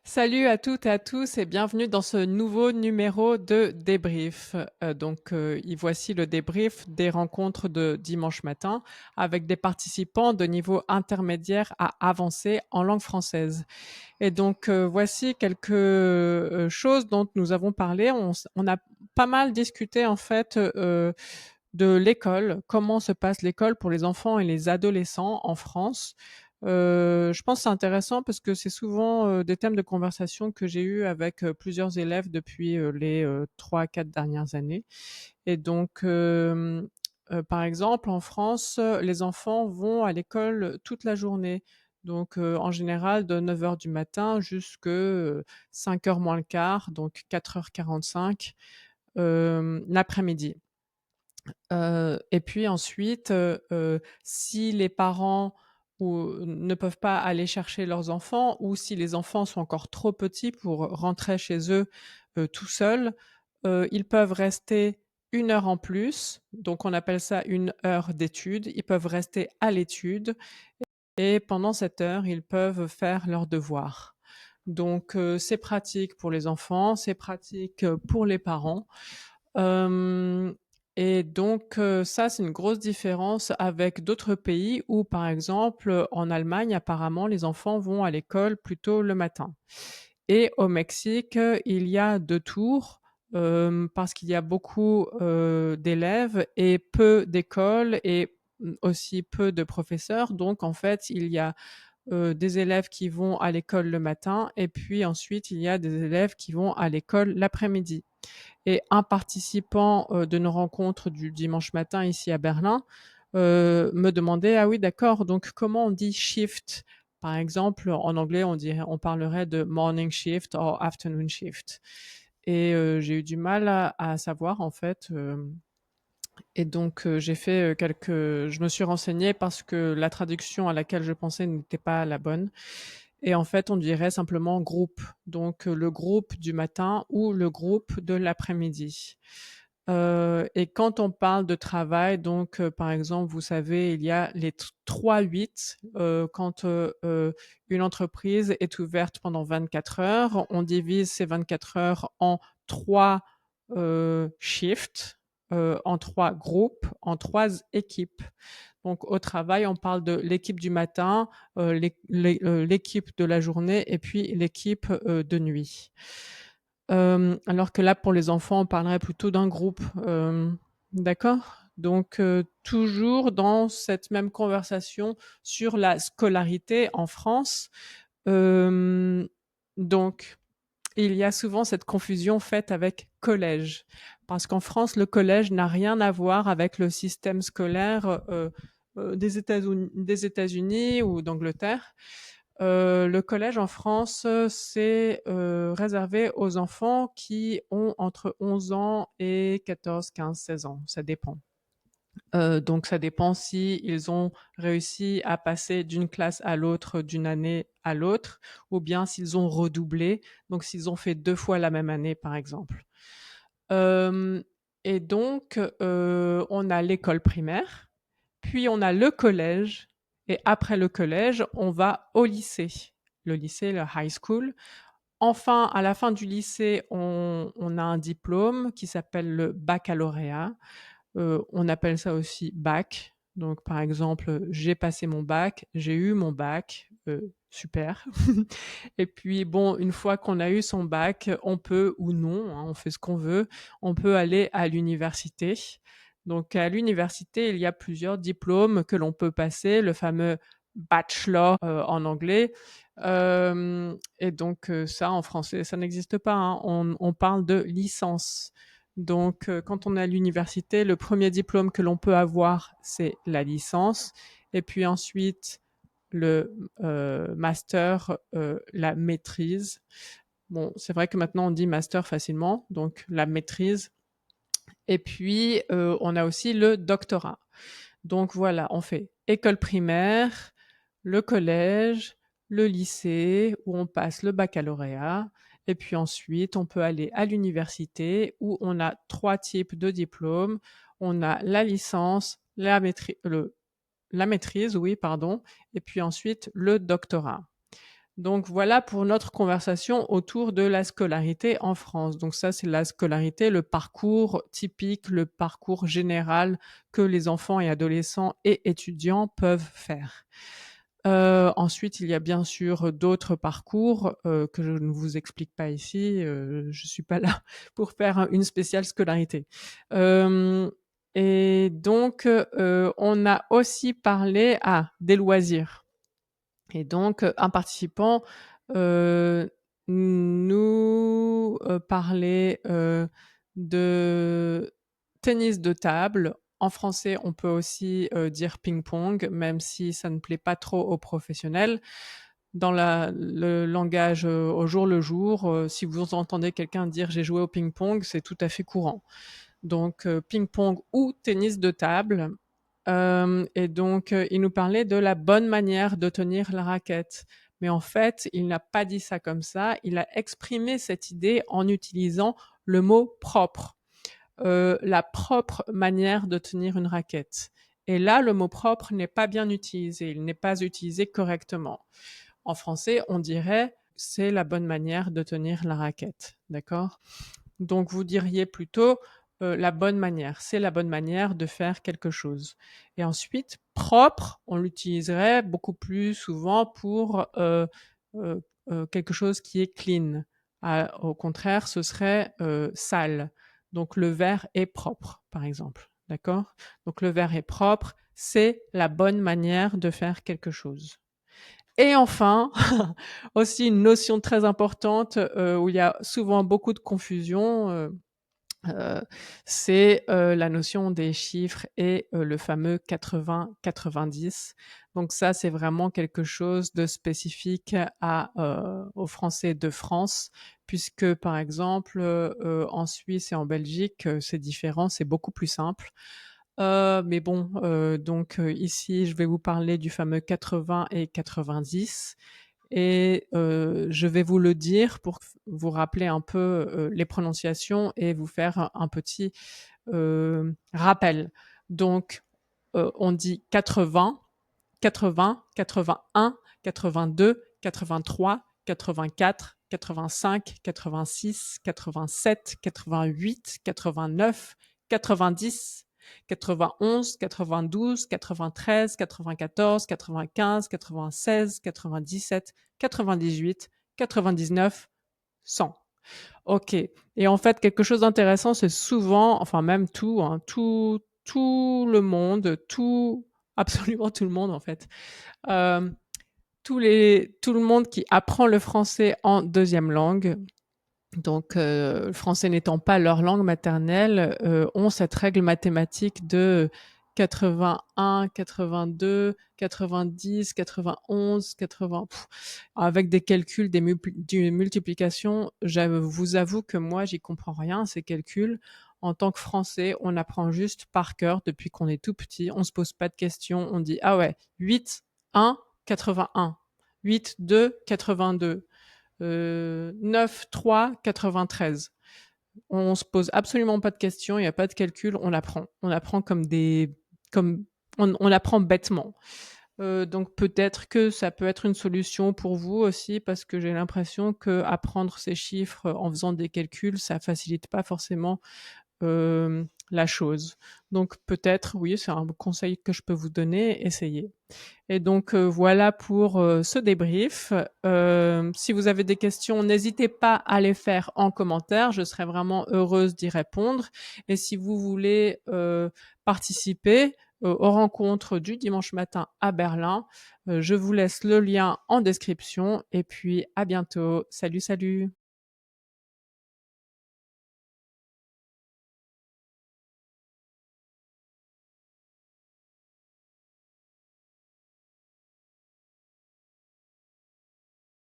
Salut à toutes et à tous et bienvenue dans ce nouveau numéro de débrief. Y voici le débrief des rencontres de dimanche matin avec des participants de niveau intermédiaire à avancé en langue française. Voici quelques choses dont nous avons parlé. On a pas mal discuté en fait de l'école, comment se passe l'école pour les enfants et les adolescents en France. Je pense que c'est intéressant parce que c'est souvent des thèmes de conversation que j'ai eu avec plusieurs élèves depuis les 3 à 4 dernières années. Par exemple, en France, les enfants vont à l'école toute la journée. En général, de 9 heures du matin jusque 5 heures moins le quart, donc 4h45 l'après-midi. Et puis ensuite, si les parents ne peuvent pas aller chercher leurs enfants ou si les enfants sont encore trop petits pour rentrer chez eux, tout seuls, ils peuvent rester 1 heure en plus, donc on appelle ça une heure d'étude. Ils peuvent rester à l'étude et pendant cette heure, ils peuvent faire leurs devoirs. C'est pratique pour les enfants, c'est pratique, pour les parents. Hem Ça, c'est une grosse différence avec d'autres pays où, par exemple, en Allemagne, apparemment, les enfants vont à l'école plutôt le matin. Et au Mexique, il y a 2 tours, parce qu'il y a beaucoup, d'élèves et peu d'écoles et aussi peu de professeurs. Donc en fait, il y a, des élèves qui vont à l'école le matin et puis ensuite il y a des élèves qui vont à l'école l'après-midi. Et un participant de nos rencontres du dimanche matin ici à Berlin me demandait: «Ah oui, d'accord, donc comment on dit shift?» Par exemple, en anglais, on parlerait de morning shift or afternoon shift. J'ai eu du mal à savoir en fait. J'ai fait je me suis renseignée parce que la traduction à laquelle je pensais n'était pas la bonne. Et en fait, on dirait simplement groupe, le groupe du matin ou le groupe de l'après-midi. Et quand on parle de travail, par exemple, vous savez, il y a les 3-8, quand, une entreprise est ouverte pendant 24 heures, on divise ces 24 heures en 3 shifts, en 3 groupes, en 3 équipes. Donc au travail, on parle de l'équipe du matin, l'équipe de la journée et puis l'équipe, de nuit. Alors que là, pour les enfants, on parlerait plutôt d'un groupe, d'accord? Toujours dans cette même conversation sur la scolarité en France, hem, donc il y a souvent cette confusion faite avec collège. Parce qu'en France, le collège n'a rien à voir avec le système scolaire des États-Unis ou d'Angleterre. Le collège en France, c'est réservé aux enfants qui ont entre 11 ans et 14, 15, 16 ans. Ça dépend. Ça dépend si ils ont réussi à passer d'une classe à l'autre, d'une année à l'autre, ou bien s'ils ont redoublé, donc s'ils ont fait 2 fois la même année, par exemple. Hem on a l'école primaire, puis on a le collège et après le collège, on va au lycée. Le lycée, le high school. Enfin, à la fin du lycée, on a un diplôme qui s'appelle le baccalauréat. On appelle ça aussi bac. Donc par exemple, j'ai passé mon bac, j'ai eu mon bac, super. Et puis bon, une fois qu'on a eu son bac, on peut ou non, hein, on fait ce qu'on veut, on peut aller à l'université. Donc à l'université, il y a plusieurs diplômes que l'on peut passer, le fameux bachelor, en anglais. Ça en français, ça n'existe pas, hein. On parle de licence. Quand on est à l'université, le premier diplôme que l'on peut avoir, c'est la licence et puis ensuite le, master, la maîtrise. Bon, c'est vrai que maintenant on dit master facilement, donc la maîtrise et puis, on a aussi le doctorat. Donc voilà, on fait école primaire, le collège, le lycée où on passe le baccalauréat et puis ensuite on peut aller à l'université où on a 3 types de diplômes. On a la licence, la maîtrise, oui, pardon, et puis ensuite le doctorat. Donc voilà pour notre conversation autour de la scolarité en France. Donc ça, c'est la scolarité, le parcours typique, le parcours général que les enfants et adolescents et étudiants peuvent faire. Ensuite, il y a bien sûr d'autres parcours, que je ne vous explique pas ici, je suis pas là pour faire une spéciale scolarité. Hem Et donc, on a aussi parlé des loisirs. Et donc, un participant, heu, nous, parlait, de tennis de table. En français, on peut aussi, dire ping-pong, même si ça ne plaît pas trop aux professionnels. Dans le langage, au jour le jour, si vous entendez quelqu'un dire: «J'ai joué au ping-pong», c'est tout à fait courant. Donc, ping-pong ou tennis de table. Et donc, il nous parlait de la bonne manière de tenir la raquette. Mais en fait, il n'a pas dit ça comme ça, il a exprimé cette idée en utilisant le mot «propre», la propre manière de tenir une raquette. Et là, le mot «propre» n'est pas bien utilisé, il n'est pas utilisé correctement. En français, on dirait: «C'est la bonne manière de tenir la raquette», d'accord? Donc vous diriez plutôt, la bonne manière. C'est la bonne manière de faire quelque chose. Et ensuite, propre, on l'utiliserait beaucoup plus souvent pour, quelque chose qui est clean. Au contraire, ce serait, sale. Donc le verre est propre, par exemple, d'accord? Donc le verre est propre, c'est la bonne manière de faire quelque chose. Et enfin, aussi une notion très importante, où il y a souvent beaucoup de confusion, Heu, c'est, la notion des chiffres et le fameux 80-90. Donc ça, c'est vraiment quelque chose de spécifique aux Français de France, puisque, par exemple, en Suisse et en Belgique, c'est différent, c'est beaucoup plus simple. Mais bon, donc ici, je vais vous parler du fameux 80 et 90. Et je vais vous le dire pour vous rappeler un peu, les prononciations et vous faire un petit, rappel. Donc, on dit 80, 80, 81, 82, 83, 84, 85, 86, 87, 88, 89, 90, 91, 92, 93, 94, 95, 96, 97, 98, 99, 100. OK. Et en fait, quelque chose d'intéressant, c'est souvent, enfin même tout, hein, tout le monde, tout absolument tout le monde en fait, hem, tout le monde qui apprend le français en deuxième langue, donc le français n'étant pas leur langue maternelle, ont cette règle mathématique de 81, 82, 90, 91, 80 avec des calculs, des multiplications. Je vous avoue que moi, j'y comprends rien à ces calculs. En tant que Français, on apprend juste par cœur depuis qu'on est tout petit. On se pose pas de questions. On dit: «Ah ouais, 8, 1, 81. 8, 2, 82. 9, 3, 93. On se pose absolument pas de questions, il y a pas de calcul, on apprend. On apprend comme on apprend bêtement. Donc peut-être que ça peut être une solution pour vous aussi parce que j'ai l'impression qu'apprendre ces chiffres en faisant des calculs, ça facilite pas forcément la chose. Donc peut-être, oui, c'est un conseil que je peux vous donner, essayez. Et donc voilà pour ce débrief. Si vous avez des questions, n'hésitez pas à les faire en commentaire, je serai vraiment heureuse d'y répondre. Et si vous voulez participer aux rencontres du dimanche matin à Berlin, je vous laisse le lien en description et puis à bientôt. Salut, salut.